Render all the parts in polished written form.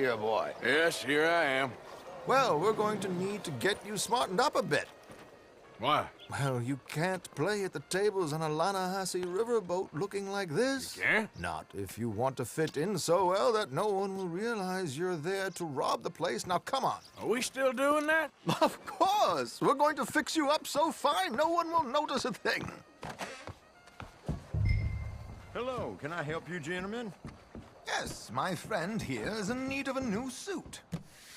dear boy. Yes, here I am. Well, we're going to need to get you smartened up a bit. Why? Well, you can't play at the tables on a Lannahechee riverboat looking like this. You can't? Not if you want to fit in so well that no one will realize you're there to rob the place. Now, come on. Are we still doing that? Of course! We're going to fix you up so fine no one will notice a thing. Hello, can I help you, gentlemen? Yes, my friend here is in need of a new suit.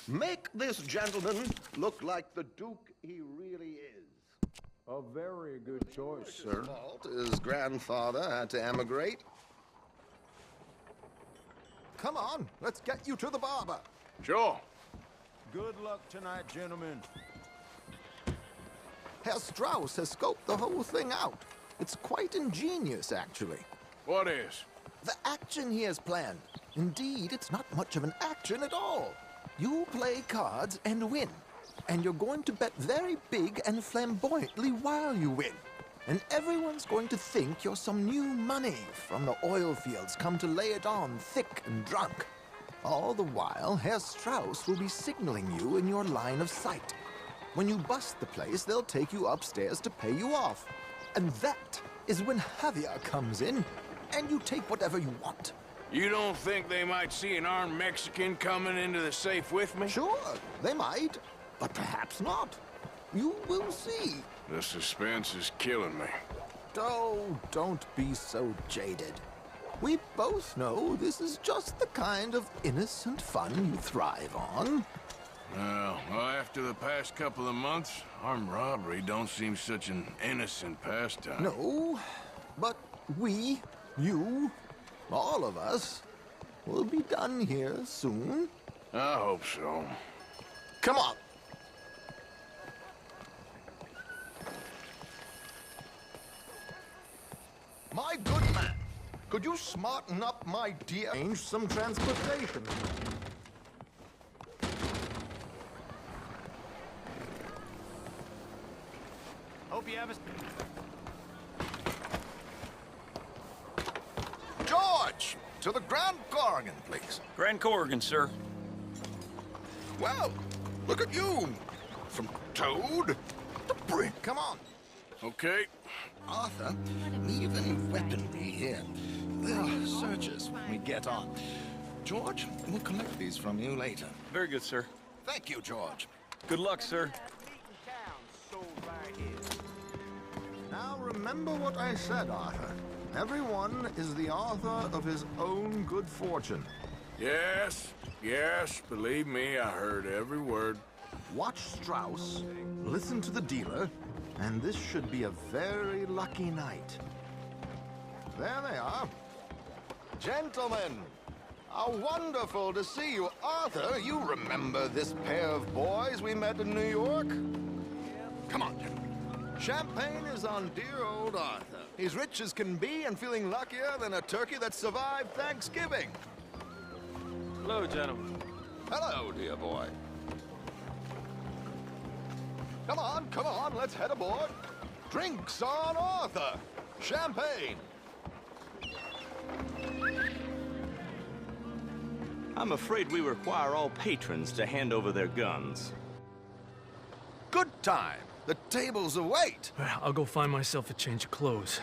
Make this gentleman look like the Duke he really is. A very good choice, sir. Fault his grandfather had to emigrate. Come on, let's get you to the barber. Sure. Good luck tonight, gentlemen. Herr Strauss has scoped the whole thing out. It's quite ingenious, actually. What is? The action he has planned. Indeed, it's not much of an action at all. You play cards and win. And you're going to bet very big and flamboyantly while you win. And everyone's going to think you're some new money from the oil fields come to lay it on thick and drunk. All the while, Herr Strauss will be signaling you in your line of sight. When you bust the place, they'll take you upstairs to pay you off. And that is when Javier comes in, and you take whatever you want. You don't think they might see an armed Mexican coming into the safe with me? Sure, they might, but perhaps not. You will see. The suspense is killing me. Oh, don't be so jaded. We both know this is just the kind of innocent fun you thrive on. Well, after the past couple of months, armed robbery don't seem such an innocent pastime. No, but we, you, all of us, will be done here soon. I hope so. Come on. My good man, could you smarten up my dear? Arrange some transportation. Hope you have a... George, to the Grand Corrigan, please. Grand Corrigan, sir. Well, look at you. From Toad to Brick. Come on. Okay. Arthur, leave any weaponry here. They'll search us when we get on. George, we'll collect these from you later. Very good, sir. Thank you, George. Good luck, sir. Now remember what I said, Arthur. Everyone is the author of his own good fortune. Yes, believe me, I heard every word. Watch Strauss, listen to the dealer, and this should be a very lucky night. There they are. Gentlemen, how wonderful to see you. Arthur, you remember this pair of boys we met in New York? Come on, gentlemen. Champagne is on dear old Arthur. He's rich as can be and feeling luckier than a turkey that survived Thanksgiving. Hello, gentlemen. Hello, dear boy. Come on, let's head aboard. Drinks on Arthur. Champagne. I'm afraid we require all patrons to hand over their guns. Good time. The tables await. I'll go find myself a change of clothes.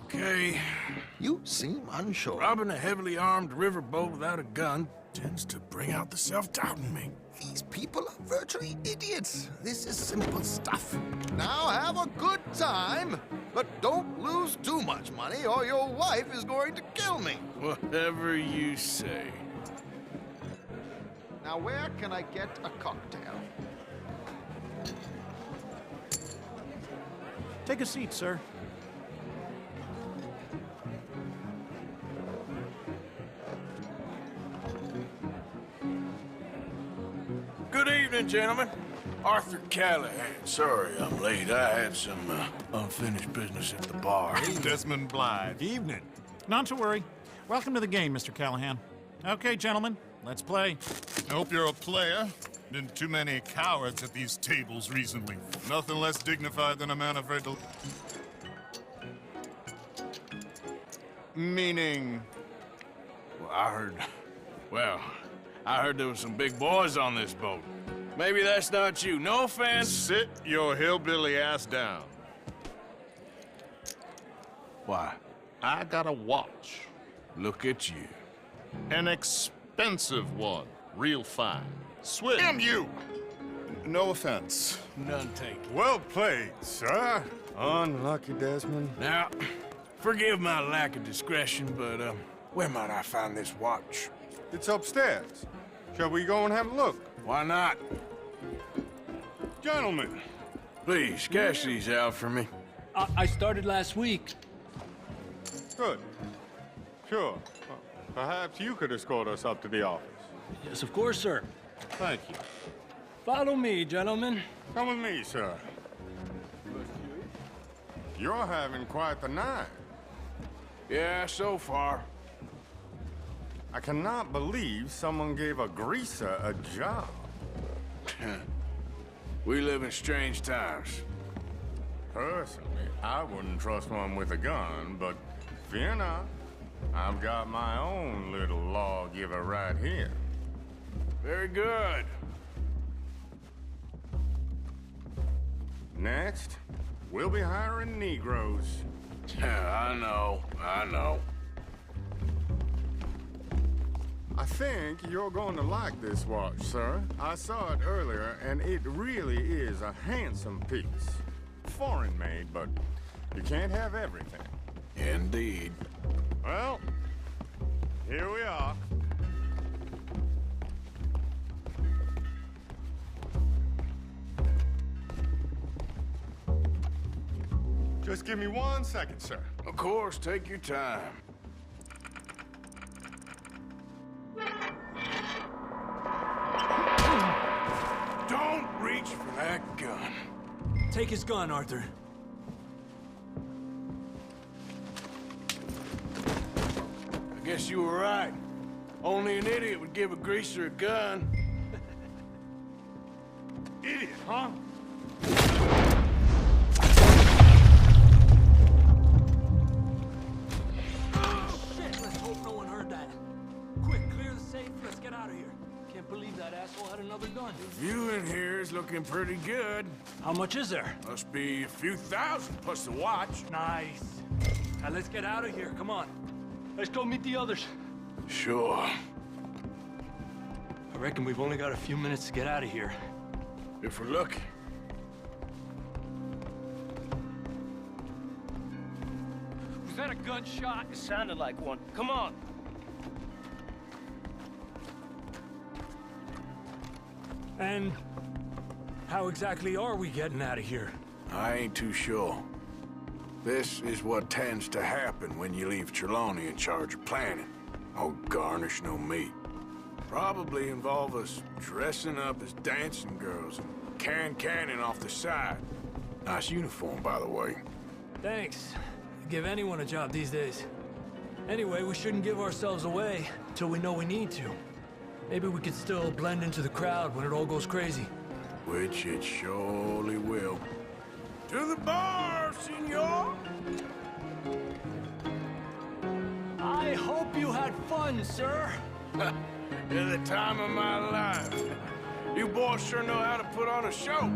Okay. You seem unsure. Robbing a heavily armed riverboat without a gun tends to bring out the self-doubt in me. These people are virtually idiots. This is simple stuff. Now have a good time, but don't lose too much money or your wife is going to kill me. Whatever you say. Now where can I get a cocktail? Take a seat, sir. Good evening, gentlemen. Arthur Callahan. Sorry I'm late. I had some unfinished business at the bar. Desmond Blythe. Evening. Not to worry. Welcome to the game, Mr. Callahan. Okay, gentlemen, let's play. I hope you're a player. Been too many cowards at these tables recently. Nothing less dignified than a man afraid to... Meaning... Well, I heard... Well, I heard there was some big boys on this boat. Maybe that's not you. No offense. Sit your hillbilly ass down. Why? I got a watch. Look at you. An expensive one. Real fine. Swiss. Damn you! No offense. None taken. Well played, sir. Unlucky, Desmond. Now, forgive my lack of discretion, but, where might I find this watch? It's upstairs. Shall we go and have a look? Why not? Gentlemen. Please, cash these out for me. I started last week. Good. Sure. Perhaps you could escort us up to the office. Yes, of course, sir. Thank you. Follow me, gentlemen. Come with me, sir. You're having quite the night. Yeah, so far. I cannot believe someone gave a greaser a job. We live in strange times. Personally, I wouldn't trust one with a gun, but fear not. I've got my own little lawgiver right here. Very good. Next, we'll be hiring Negroes. I know. I think you're going to like this watch, sir. I saw it earlier, and it really is a handsome piece. Foreign made, but you can't have everything. Indeed. Well, here we are. Just give me 1 second, sir. Of course, take your time. Don't reach for that gun. Take his gun, Arthur. I guess you were right. Only an idiot would give a greaser a gun. Idiot, huh? Shit, let's hope no one heard that. Quick, clear the safe. Let's get out of here. Can't believe that asshole had another gun. The view in here is looking pretty good. How much is there? Must be a few thousand plus the watch. Nice. Now let's get out of here. Come on. Let's go meet the others. Sure. I reckon we've only got a few minutes to get out of here. If we're lucky. Was that a gunshot? It sounded like one. Come on. And how exactly are we getting out of here? I ain't too sure. This is what tends to happen when you leave Trelawney in charge of planning. No garnish, no meat. Probably involve us dressing up as dancing girls and carrying cannon off the side. Nice uniform, by the way. Thanks. Give anyone a job these days. Anyway, we shouldn't give ourselves away till we know we need to. Maybe we could still blend into the crowd when it all goes crazy. Which it surely will. To the bar, senor! I hope you had fun, sir. At the time of my life. You boys sure know how to put on a show.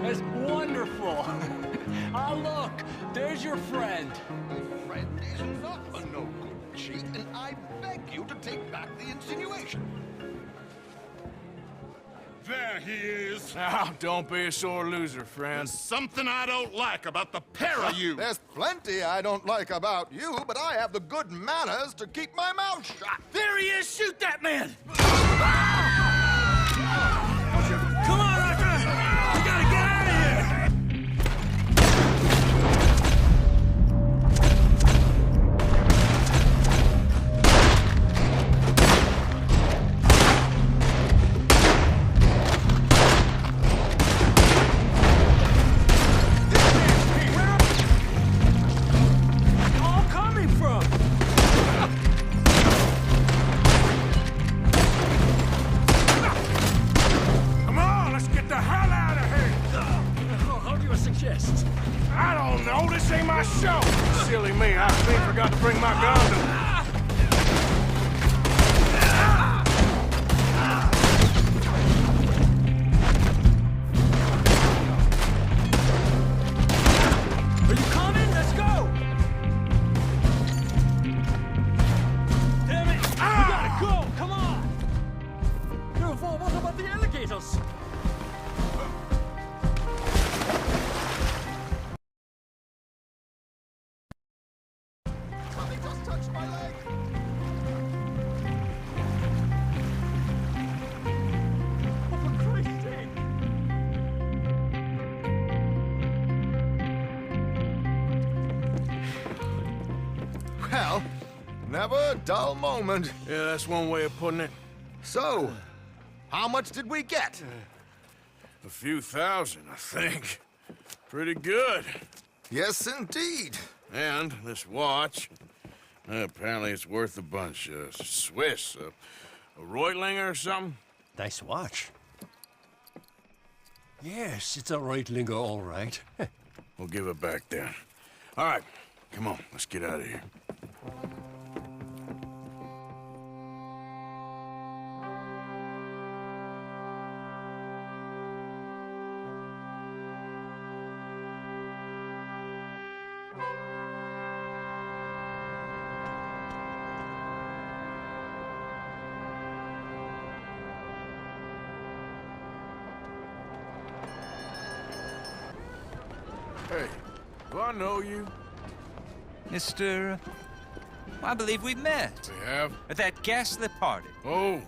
That's wonderful. Ah, look, there's your friend. Friend is not a no-good cheat, and I beg you to take back the insinuation. There he is. Now, don't be a sore loser, friend. There's something I don't like about the pair of you. There's plenty I don't like about you, but I have the good manners to keep my mouth shut. There he is! Shoot that man! Come on, Arthur! We gotta get out of here! I don't know, this ain't my show. Silly me, I forgot to bring my gun to... Never a dull moment. Yeah, that's one way of putting it. So, how much did we get? A few thousand, I think. Pretty good. Yes, indeed. And this watch, apparently it's worth a bunch. Swiss, a Reutlinger or something? Nice watch. Yes, it's a Reutlinger, all right. We'll give it back then. All right, come on, let's get out of here. Hey, do I know you? Mr. I believe we met. We have? At that ghastly party. Oh,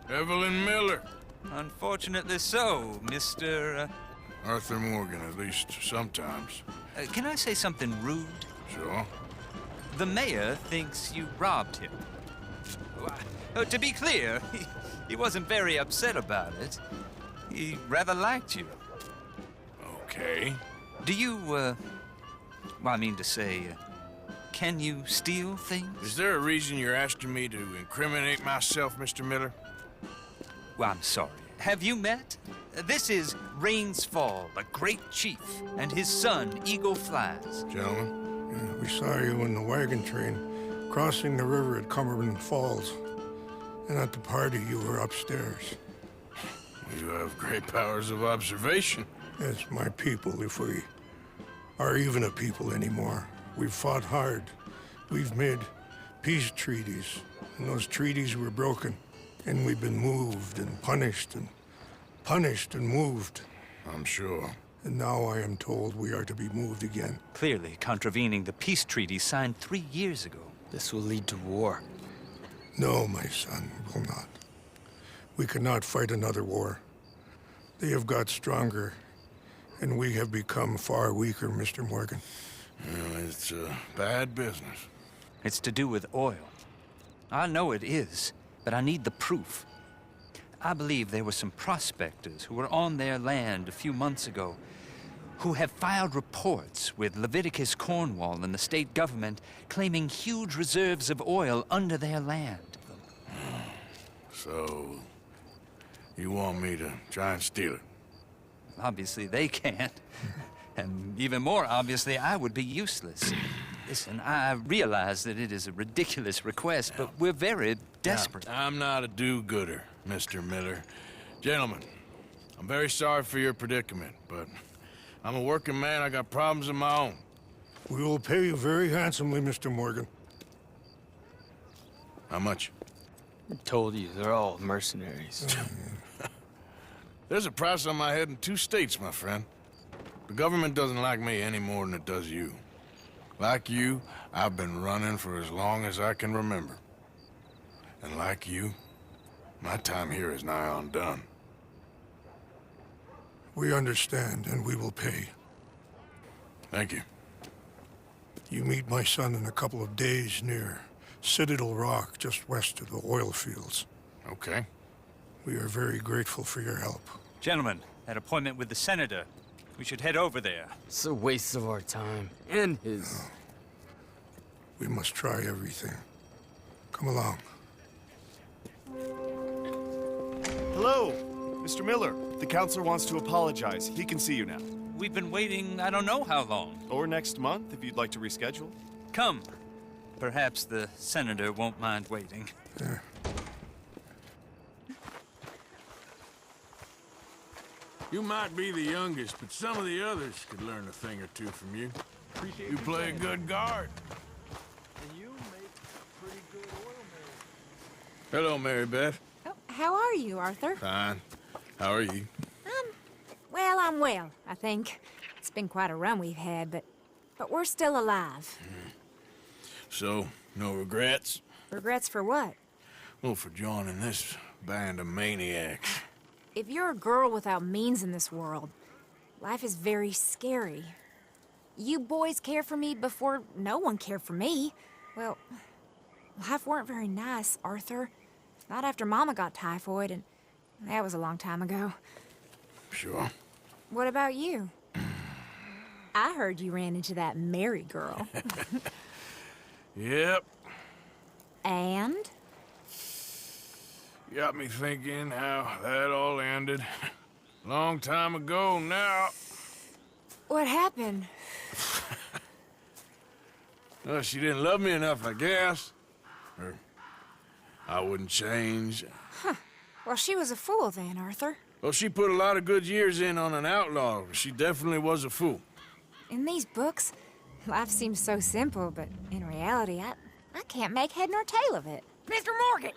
Evelyn Miller. Unfortunately so, Mr. Arthur Morgan, at least sometimes. Can I say something rude? Sure. The mayor thinks you robbed him. To be clear, he wasn't very upset about it. He rather liked you. Okay. Do you, well, I mean to say, can you steal things? Is there a reason you're asking me to incriminate myself, Mr. Miller? Well, I'm sorry. Have you met? This is Rains Fall, a great chief, and his son, Eagle Flies. Gentlemen? Yeah, we saw you in the wagon train crossing the river at Cumberland Falls. And at the party, you were upstairs. You have great powers of observation. Yes, my people, if we are even a people anymore. We've fought hard. We've made peace treaties, and those treaties were broken. And we've been moved and punished and moved. I'm sure. And now I am told we are to be moved again. Clearly contravening the peace treaty signed 3 years ago. This will lead to war. No, my son, it will not. We cannot fight another war. They have got stronger, and we have become far weaker, Mr. Morgan. Well, it's bad business. It's to do with oil. I know it is, but I need the proof. I believe there were some prospectors who were on their land a few months ago who have filed reports with Leviticus Cornwall and the state government claiming huge reserves of oil under their land. So, you want me to try and steal it? Obviously they can't. And even more obviously, I would be useless. Listen, I realize that it is a ridiculous request, but we're very desperate. Now, I'm not a do-gooder, Mr. Miller. Gentlemen, I'm very sorry for your predicament, but I'm a working man. I got problems of my own. We will pay you very handsomely, Mr. Morgan. How much? I told you, they're all mercenaries. There's a price on my head in 2 states, my friend. The government doesn't like me any more than it does you. Like you, I've been running for as long as I can remember. And like you, my time here is nigh on done. We understand, and we will pay. Thank you. You meet my son in a couple of days near Citadel Rock, just west of the oil fields. Okay. We are very grateful for your help. Gentlemen, that appointment with the senator. We should head over there. It's a waste of our time. And his. No. We must try everything. Come along. Hello, Mr. Miller. The counselor wants to apologize. He can see you now. We've been waiting I don't know how long. Or next month, if you'd like to reschedule. Come. Perhaps the senator won't mind waiting. Yeah. You might be the youngest, but some of the others could learn a thing or two from you. You play a good guard. And you make pretty good oil, Mary. Hello, Mary Beth. Oh, how are you, Arthur? Fine. How are you? Well, I'm well, I think. It's been quite a run we've had, but we're still alive. So, no regrets? Regrets for what? Well, for joining this band of maniacs. If you're a girl without means in this world, life is very scary. You boys cared for me before no one cared for me. Well, Life weren't very nice, Arthur. Not after Mama got typhoid, and that was a long time ago. Sure. What about you? I heard you ran into that Mary girl. Yep. And? Got me thinking how that all ended. Long time ago now. What happened? Well, she didn't love me enough, I guess. Or I wouldn't change. Huh. Well, she was a fool then, Arthur. Well, she put a lot of good years in on an outlaw. She definitely was a fool. In these books, life seems so simple, but in reality, I can't make head nor tail of it. Mr. Morgan!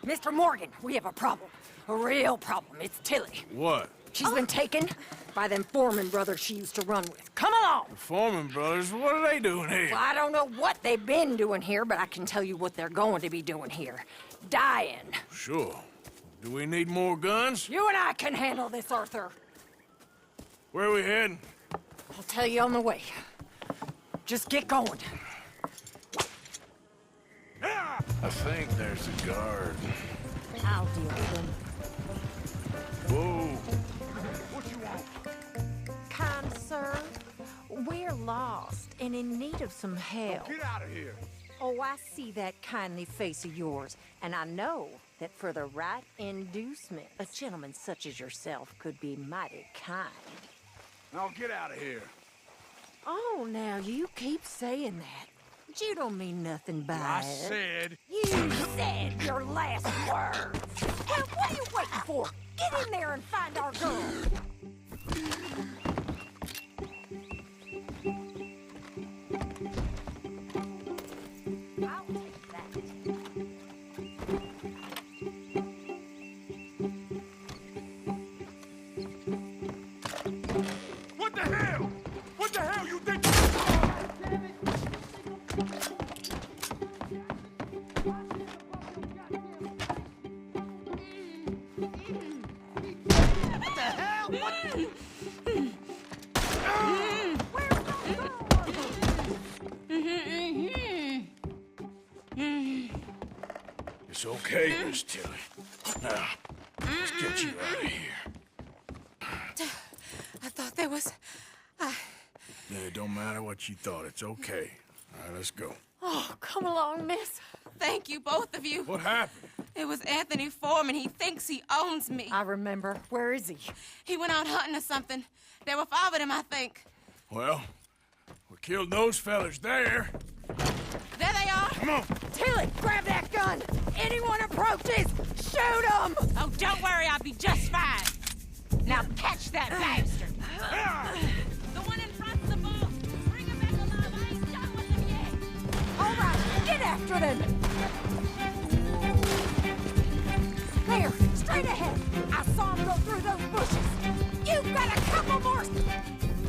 Mr. Morgan, we have a problem. A real problem. It's Tilly. What? She's been taken by them Foreman brothers she used to run with. Come along! The Foreman brothers? What are they doing here? Well, I don't know what they've been doing here, but I can tell you what they're going to be doing here. Dying. Sure. Do we need more guns? You and I can handle this, Arthur. Where are we heading? I'll tell you on the way. Just get going. I think there's a guard. I'll deal with him. Whoa. What you want? Kind sir, we're lost and in need of some help. Get out of here. Oh, I see that kindly face of yours, and I know that for the right inducement, a gentleman such as yourself could be mighty kind. Now get out of here. Oh, now you keep saying that. But you don't mean nothing by I it. said... You said your last words. Well, what are you waiting for? Get in there and find our girl. I'll take that. What the hell? What the hell you think? What the hell? What? It's okay, Miss Tilly. Now, let's get you out of here. I thought there was... It don't matter what you thought. It's okay. All right, let's go. Oh, come along, miss. Thank you, both of you. What happened? It was Anthony Foreman. He thinks he owns me. I remember. Where is he? He went out hunting or something. There were 5 of them, I think. Well, we killed those fellas there. There they are. Come on. Tilly, grab that gun! Anyone approaches, shoot them! Oh, don't worry, I'll be just fine. Now catch that bastard! The one in front's the boss. Bring him back alive. I ain't done with him yet. All right, get after them! There, straight ahead. I saw him go through those bushes. You've got a couple more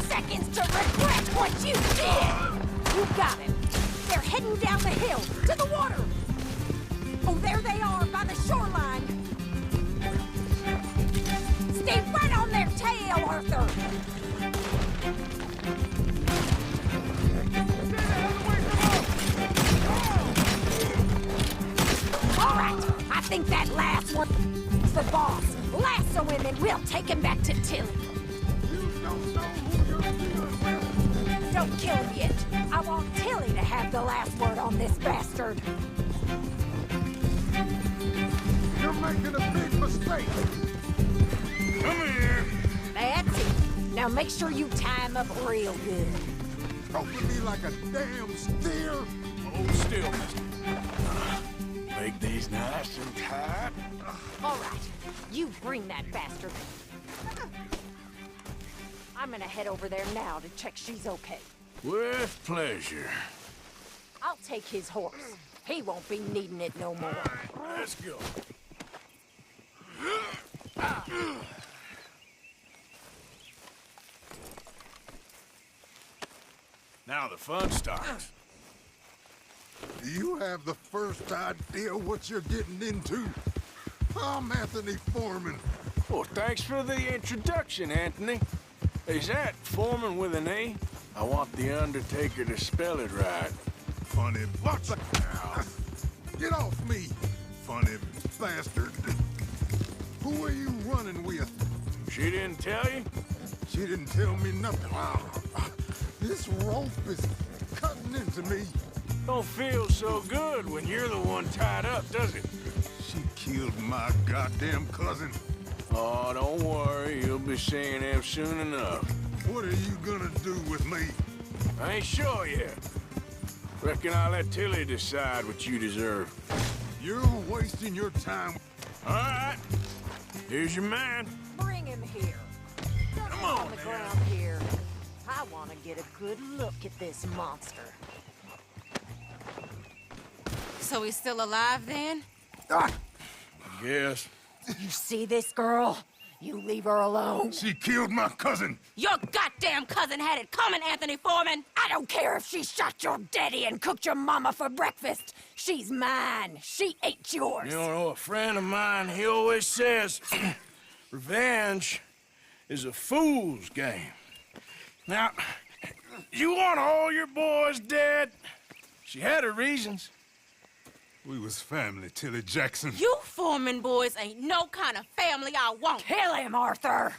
seconds to regret what you did! You got him. They're heading down the hill, to the water. Oh, there they are, by the shoreline. Stay right on their tail, Arthur. All right, I think that last one's the boss. Lasso him and we'll take him back to Tilly. Don't kill him yet. I want Tilly to have the last word on this bastard. You're making a big mistake. Come here. That's it. Now make sure you tie him up real good. Stroking me like a damn steer. Hold still, mister. Make these nice and tight. All right, you bring that bastard. I'm gonna head over there now to check she's okay. With pleasure. I'll take his horse. He won't be needing it no more. Let's go. Now the fun starts. Do you have the first idea what you're getting into? I'm Anthony Foreman. Well, thanks for the introduction, Anthony. Is that Foreman with an A? I want the Undertaker to spell it right. Funny bunch of... Get off me, funny bastard. Who are you running with? She didn't tell you? She didn't tell me nothing. This rope is cutting into me. Don't feel so good when you're the one tied up, does it? She killed my goddamn cousin. Oh, don't worry. You'll be seeing him soon enough. What are you gonna do with me? I ain't sure yet. Reckon I'll let Tilly decide what you deserve. You're wasting your time. All right. Here's your man. Bring him here. Come on the ground here. I want to get a good look at this monster. So he's still alive then? Yes. You see this girl? You leave her alone. She killed my cousin. Your goddamn cousin had it coming, Anthony Foreman! I don't care if she shot your daddy and cooked your mama for breakfast. She's mine. She ate yours. You know, a friend of mine, he always says, revenge is a fool's game. Now, you want all your boys dead? She had her reasons. We was family, Tilly Jackson. You Foreman boys ain't no kind of family I want. Kill him, Arthur.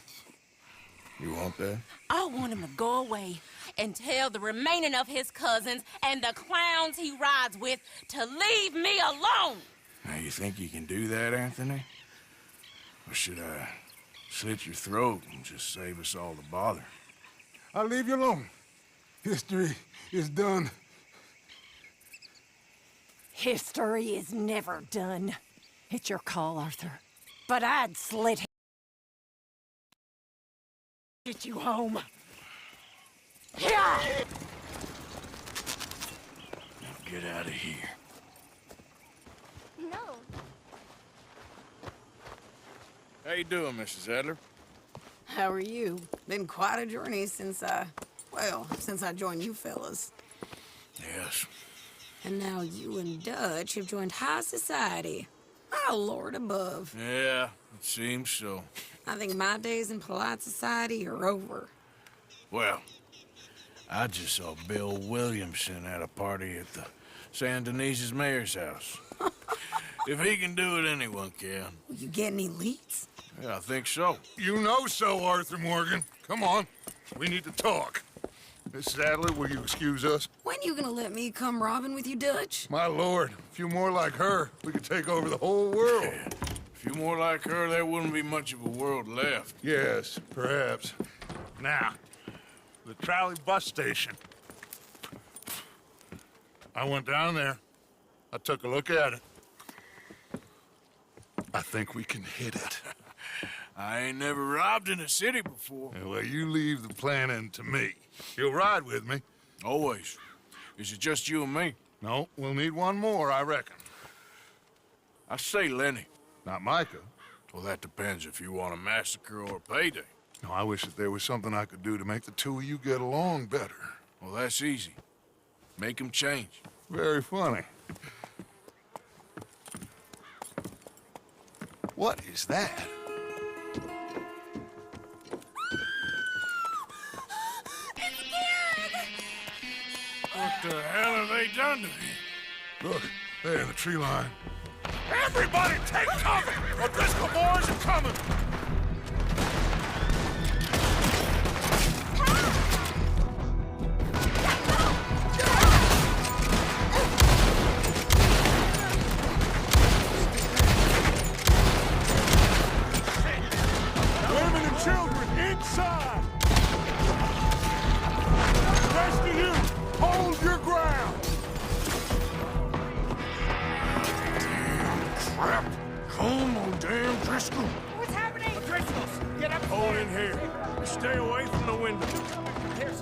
You want that? I want him to go away and tell the remaining of his cousins and the clowns he rides with to leave me alone. Now, you think you can do that, Anthony? Or should I slit your throat and just save us all the bother? I'll leave you alone. History is done. History is never done. It's your call, Arthur. But I'd slit him. Get you home. Yeah! Now get out of here. No. How you doing, Mrs. Adler? How are you? Been quite a journey since I joined you fellas. Yes. And now you and Dutch have joined high society. Oh, Lord above. Yeah, it seems so. I think my days in polite society are over. Well, I just saw Bill Williamson at a party at the San Denise's mayor's house. If he can do it, anyone can. Will you get any leads? Yeah, I think so. You know so, Arthur Morgan. Come on. We need to talk. Mrs. Adler, will you excuse us? When you gonna let me come robbing with you, Dutch? My lord, a few more like her, we could take over the whole world. Yeah. A few more like her, there wouldn't be much of a world left. Yes, perhaps. Now, the trolley bus station. I went down there. I took a look at it. I think we can hit it. I ain't never robbed in a city before. Yeah, well, you leave the planning to me. You'll ride with me. Always. Is it just you and me? No, we'll need one more, I reckon. I say Lenny. Not Micah. Well, that depends if you want a massacre or a payday. No, I wish that there was something I could do to make the two of you get along better. Well, that's easy. Make them change. Very funny. What is that? What the hell have they done to me? Look, there in the tree line. Everybody take cover! O'Driscoll boys are coming! Women and children inside! The rest of you, hold your ground! Crap! Come on, damn Driscoll! What's happening? Driscolls, get up! Hold in here. Stay away from the window. Here's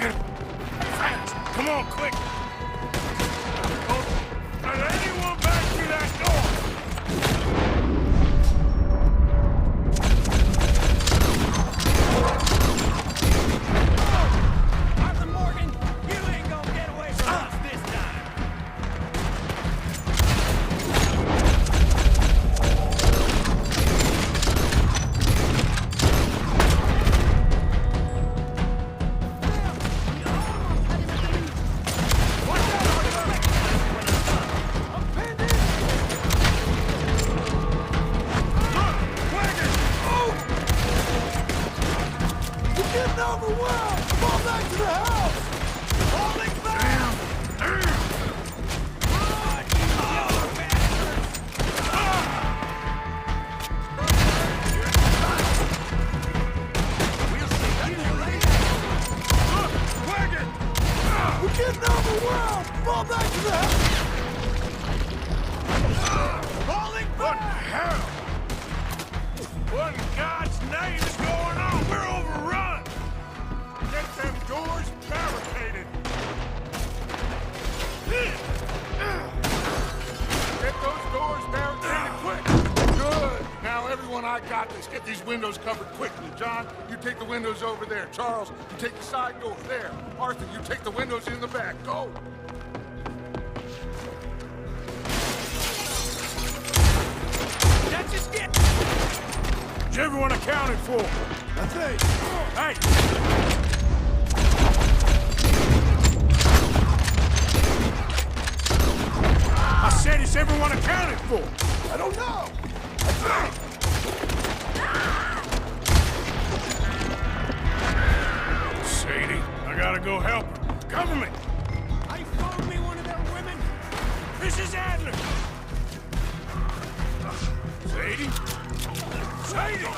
Get fast! Come on, quick! Don't let anyone back through that door! Arthur Morgan, you ain't gonna get away from us this time. back to the house! Falling back! What the hell? What in God's name is going on? We're overrun! Get them doors barricaded! Get those doors barricaded quick! Good! Now, everyone, I got this. Get these windows covered quickly. John, you take the windows over there. Charles, you take the side doors there. Arthur, you take the windows in the back. Go! That's just it! Is everyone accounted for? I think. Hey! I said, is everyone accounted for? I don't know! Sadie, I gotta go help her. Government! I found me one of their women. This is Adler! Sadie? Sadie!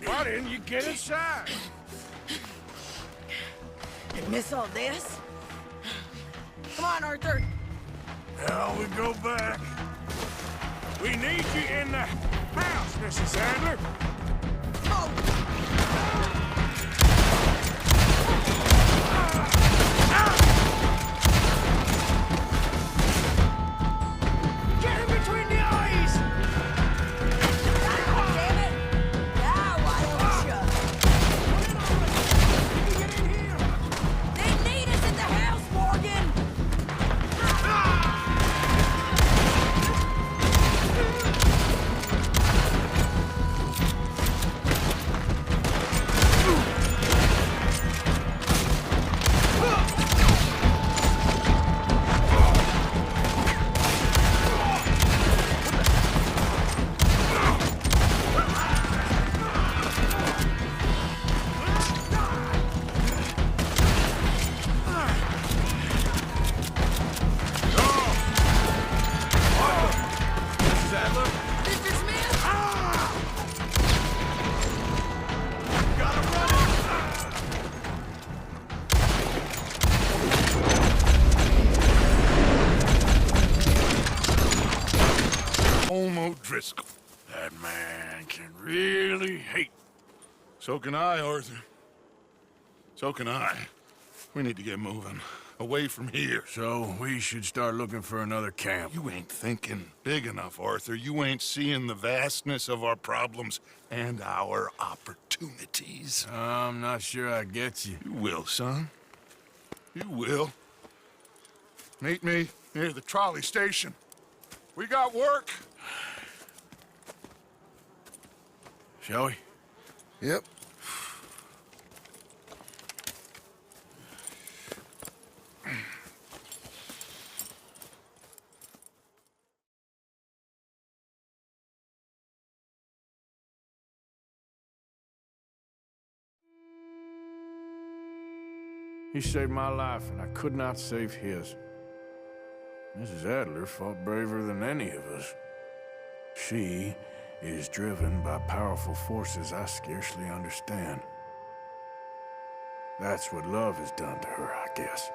Why didn't you get inside? And miss all this? Come on, Arthur. Now we go back. We need you in the house, Mrs. Adler. Get him between the eyes! Damn it! Now why don't you? They need us at the house, Morgan! Driscoll. That man can really hate. So can I, Arthur. So can I. We need to get moving. Away from here. So we should start looking for another camp. You ain't thinking big enough, Arthur. You ain't seeing the vastness of our problems and our opportunities. I'm not sure I get you. You will, son. You will. Meet me near the trolley station. We got work. Shall we? Yep. He saved my life, and I could not save his. Mrs. Adler fought braver than any of us. She is driven by powerful forces I scarcely understand. That's what love has done to her, I guess.